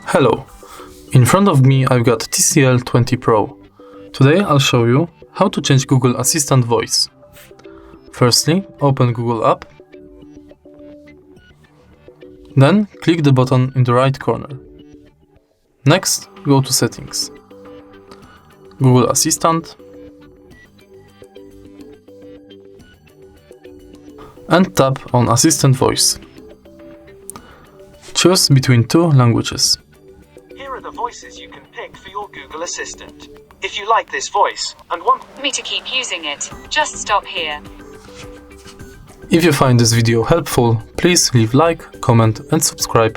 Hello, in front of me I've got TCL 20 Pro. Today I'll show you how to change Google Assistant voice. Firstly, open Google app, then click the button in the right corner. Next, go to Settings, Google Assistant, and tap on Assistant Voice. Choose between two languages. Here are the voices you can pick for your Google Assistant. If you like this voice and want me to keep using it, just stop here. If you find this video helpful, please leave like, comment and subscribe.